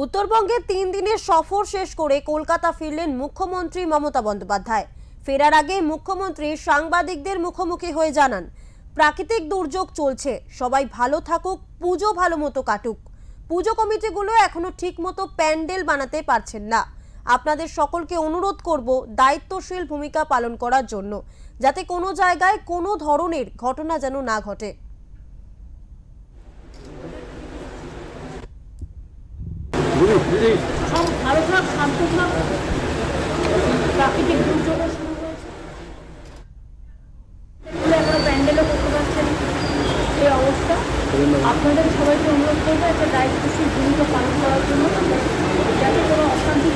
উত্তরবঙ্গে 3 দিনের সফর শেষ করে কলকাতা ফিরলেন মুখ্যমন্ত্রী মমতা বন্দ্যোপাধ্যায়। ফেরার আগে মুখ্যমন্ত্রী সাংবাদিকদের মুখোমুখি হয়ে জানান, প্রাকৃতিক দুর্যোগ চলছে, সবাই ভালো থাকুক, পুজো ভালো মতো কাটুক। পুজো কমিটিগুলো এখনো ঠিকমতো প্যান্ডেল বানাতে পারছেন না। আপনাদের সকলকে অনুরোধ করব দায়িত্বশীল ভূমিকা পালন করার জন্য, যাতে কোনো জায়গায় কোনো ধরনের ঘটনা যেন না ঘটে। সব ভালো থাক, শান্ত থাক। প্রাকৃতিক দুর্যোগও শুরু হয়েছে, এখনো প্যান্ডেলও করতে পারছেন এই অবস্থা। আপনাদের সবাইকে অনুরোধ করবো একটা দায়িত্বশীল ভূমিকা পালন করার জন্য, যাতে কোনো অশান্তি